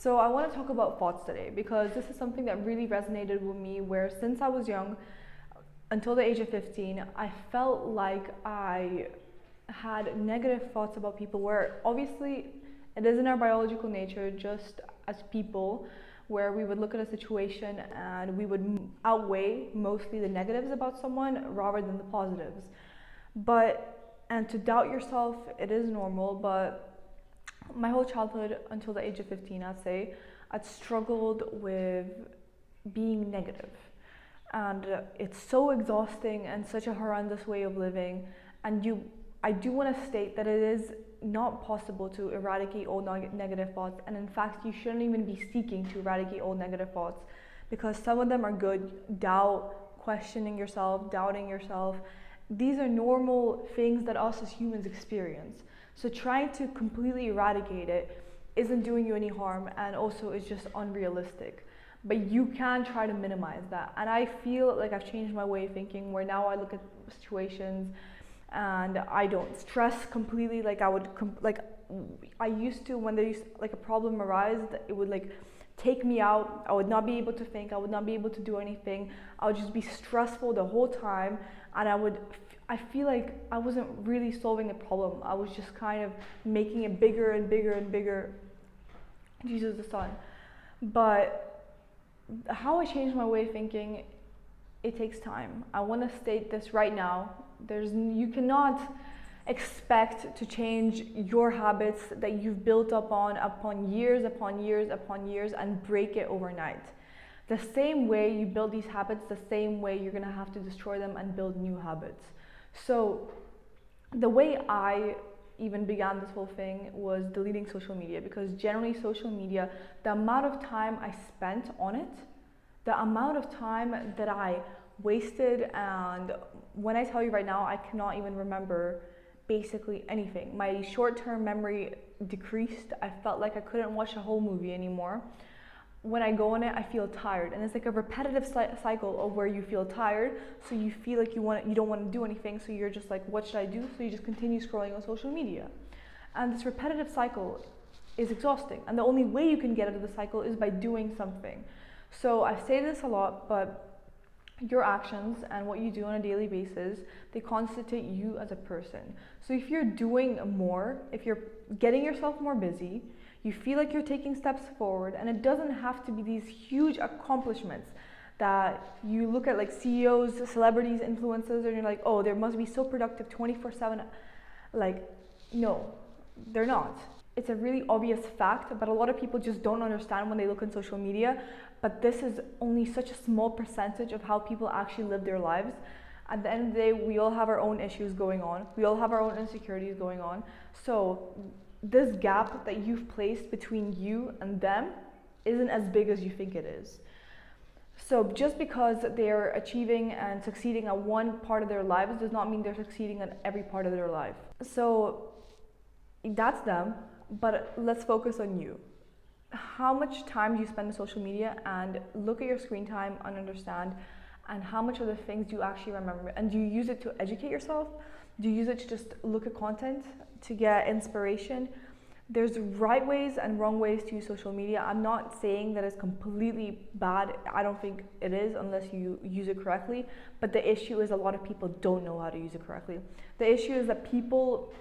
So I want to talk about thoughts today because this is something that really resonated with me, where since I was young until the age of 15, I felt like I had negative thoughts about people, where obviously it is in our biological nature just as people, where we would look at a situation and we would outweigh mostly the negatives about someone rather than the positives. And to doubt yourself, it is normal, but my whole childhood until the age of 15, I'd say, I'd struggled with being negative. And it's so exhausting and such a horrendous way of living. I do want to state that it is not possible to eradicate all negative thoughts. And in fact, you shouldn't even be seeking to eradicate all negative thoughts, because some of them are good. Doubt, questioning yourself, doubting yourself. These are normal things that us as humans experience. So trying to completely eradicate it isn't doing you any harm, and also is just unrealistic. But you can try to minimize that. And I feel like I've changed my way of thinking, where now I look at situations and I don't stress completely like I would, I used to. When there used like a problem arise, it would like take me out. I would not be able to think, I would not be able to do anything. I would just be stressful the whole time, and I feel like I wasn't really solving the problem. I was just kind of making it bigger and bigger and bigger. Jesus the Son. But how I changed my way of thinking, it takes time. I want to state this right now. You cannot expect to change your habits that you've built upon years and break it overnight. The same way you build these habits, the same way you're going to have to destroy them and build new habits. So the way I even began this whole thing was deleting social media, because generally social media, the amount of time I spent on it, the amount of time that I wasted, and when I tell you right now, I cannot even remember basically anything. My short-term memory decreased. I felt like I couldn't watch a whole movie anymore. When I go on it, I feel tired, and it's like a repetitive cycle of where you feel tired, so you feel like you don't want to do anything, so you're just like, what should I do? So you just continue scrolling on social media. And this repetitive cycle is exhausting, and the only way you can get out of the cycle is by doing something. So I say this a lot, but your actions and what you do on a daily basis, they constitute you as a person. So if you're doing more, if you're getting yourself more busy, you feel like you're taking steps forward, and it doesn't have to be these huge accomplishments that you look at, like CEOs, celebrities, influencers, and you're like, oh, they must be so productive 24/7. Like, no, they're not. It's a really obvious fact, but a lot of people just don't understand when they look on social media. But this is only such a small percentage of how people actually live their lives. At the end of the day, we all have our own issues going on. We all have our own insecurities going on. So this gap that you've placed between you and them isn't as big as you think it is. So just because they're achieving and succeeding at one part of their lives does not mean they're succeeding at every part of their life. So that's them, but let's focus on you. How much time do you spend on social media? And look at your screen time and understand, and how much of the things do you actually remember? And do you use it to educate yourself? Do you use it to just look at content, to get inspiration? There's right ways and wrong ways to use social media. I'm not saying that it's completely bad. I don't think it is, unless you use it correctly. But the issue is a lot of people don't know how to use it correctly. The issue is that people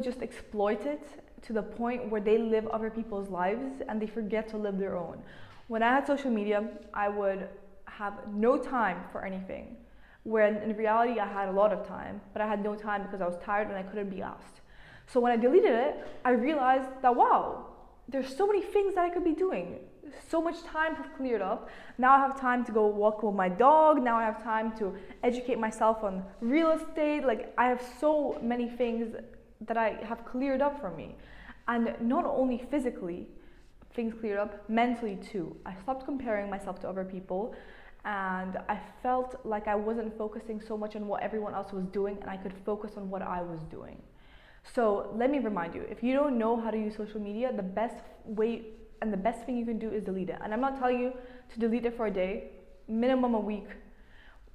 just exploit it to the point where they live other people's lives and they forget to live their own. When I had social media, I would have no time for anything, when in reality I had a lot of time, but I had no time because I was tired and I couldn't be asked. So when I deleted it, I realized that, wow, there's so many things that I could be doing. So much time has cleared up. Now I have time to go walk with my dog. Now I have time to educate myself on real estate. Like, I have so many things that I have cleared up for me. And not only physically, things cleared up, mentally too. I stopped comparing myself to other people, and I felt like I wasn't focusing so much on what everyone else was doing, and I could focus on what I was doing. So let me remind you, if you don't know how to use social media, the best way and the best thing you can do is delete it. And I'm not telling you to delete it for a day, minimum a week,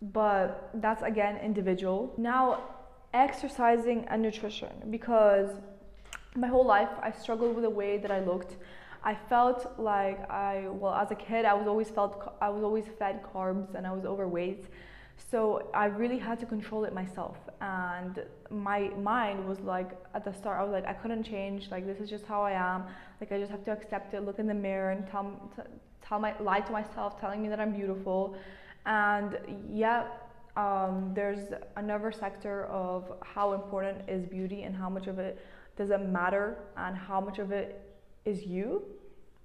but that's again individual. Now, exercising and nutrition, because My whole life I struggled with the way that I looked. I felt like as a kid I was always fed carbs and I was overweight. So I really had to control it myself, and my mind was like, at the start I was like, I couldn't change, like this is just how I am, like I just have to accept it, look in the mirror and lie to myself, telling me that I'm beautiful. And yeah, there's another sector of how important is beauty and how much of it does it matter and how much of it is you.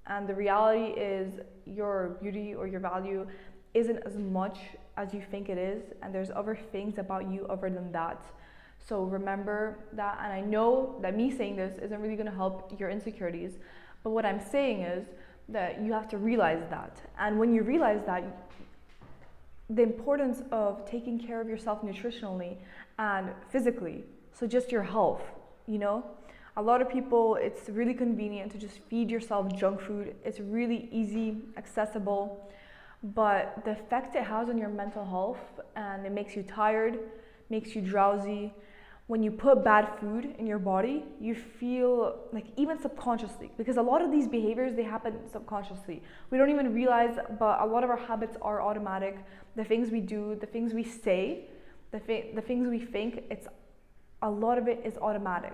And the reality is your beauty or your value isn't as much as you think it is, and there's other things about you other than that. So remember that. And I know that me saying this isn't really going to help your insecurities, but what I'm saying is that you have to realize that. And when you realize that, the importance of taking care of yourself nutritionally and physically, so just your health, you know, a lot of people, it's really convenient to just feed yourself junk food. It's really easy, accessible, but the effect it has on your mental health, and it makes you tired, makes you drowsy. When you put bad food in your body, you feel like, even subconsciously, because a lot of these behaviors, they happen subconsciously. We don't even realize, but a lot of our habits are automatic. The things we do, the things we say, the things we think, a lot of it is automatic.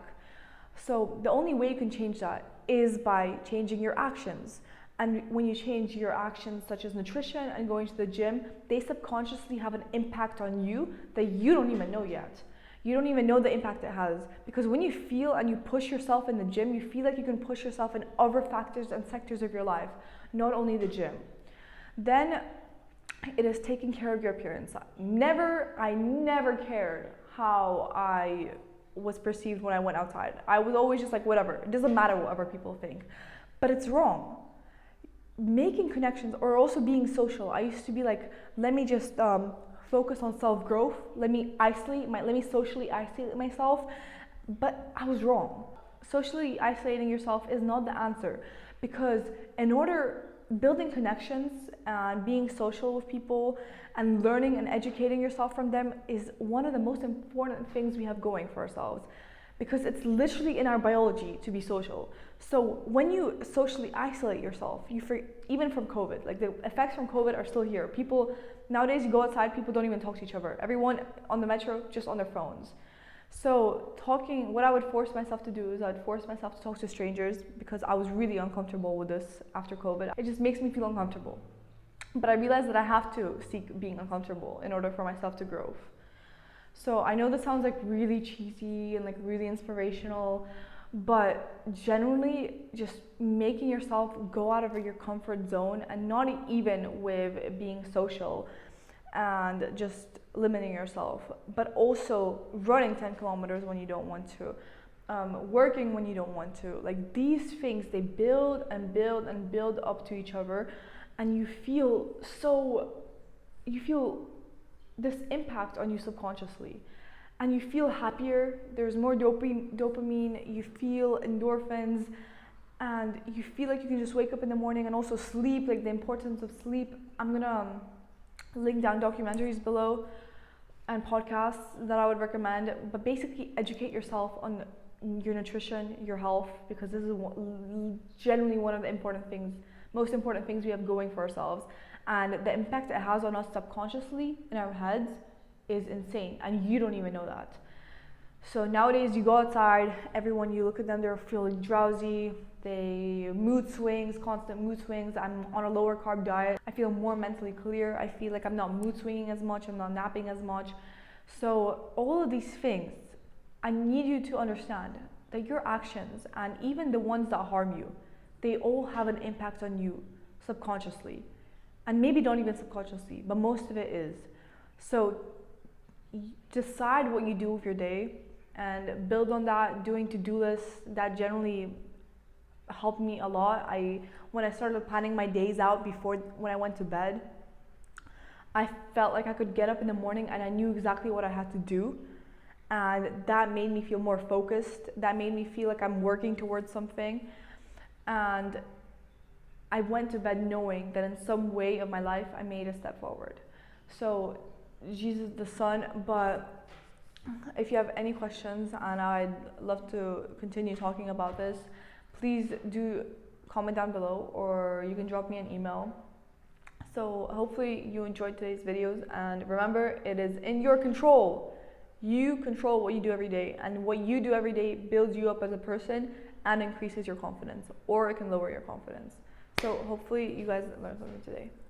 So the only way you can change that is by changing your actions. And when you change your actions, such as nutrition and going to the gym, they subconsciously have an impact on you that you don't even know yet. You don't even know the impact it has. Because when you feel and you push yourself in the gym, you feel like you can push yourself in other factors and sectors of your life, not only the gym. Then it is taking care of your appearance. I never cared how I was perceived when I went outside. I was always just like, whatever, it doesn't matter what other people think. But it's wrong. Making connections, or also being social. I used to be like, let me just focus on self-growth, let me socially isolate myself. But I was wrong. Socially isolating yourself is not the answer, because building connections and being social with people and learning and educating yourself from them is one of the most important things we have going for ourselves, because it's literally in our biology to be social. So when you socially isolate yourself, even from COVID, like the effects from COVID are still here. People nowadays, you go outside, people don't even talk to each other. Everyone on the metro just on their phones. So what I would force myself to do is I'd force myself to talk to strangers, because I was really uncomfortable with this after COVID. It just makes me feel uncomfortable. But I realized that I have to seek being uncomfortable in order for myself to grow. So I know this sounds like really cheesy and like really inspirational, but generally just making yourself go out of your comfort zone, and not even with being social and just limiting yourself, but also running 10 kilometers when you don't want to, working when you don't want to. Like, these things, they build and build and build up to each other, and you feel this impact on you subconsciously, and you feel happier. There's more dopamine, you feel endorphins, and you feel like you can just wake up in the morning. And also sleep, like the importance of sleep. I'm gonna link down documentaries below and podcasts that I would recommend, but basically educate yourself on your nutrition, your health, because this is generally one of the most important things we have going for ourselves. And the impact it has on us subconsciously in our heads is insane, and you don't even know that. So nowadays, you go outside, everyone, you look at them, they're feeling drowsy, constant mood swings. I'm on a lower carb diet. I feel more mentally clear. I feel like I'm not mood swinging as much, I'm not napping as much. So all of these things, I need you to understand that your actions, and even the ones that harm you, they all have an impact on you subconsciously. And maybe not even subconsciously, but most of it is. So decide what you do with your day and build on that. Doing to-do lists, that generally helped me a lot. When I started planning my days out when I went to bed, I felt like I could get up in the morning and I knew exactly what I had to do. And that made me feel more focused. That made me feel like I'm working towards something. And I went to bed knowing that in some way of my life, I made a step forward. So Jesus the Son, but If you have any questions, and I'd love to continue talking about this, please do comment down below, or you can drop me an email. So hopefully you enjoyed today's videos, and remember, it is in your control. You control what you do every day, and what you do every day builds you up as a person and increases your confidence, or it can lower your confidence. So hopefully you guys learned something today.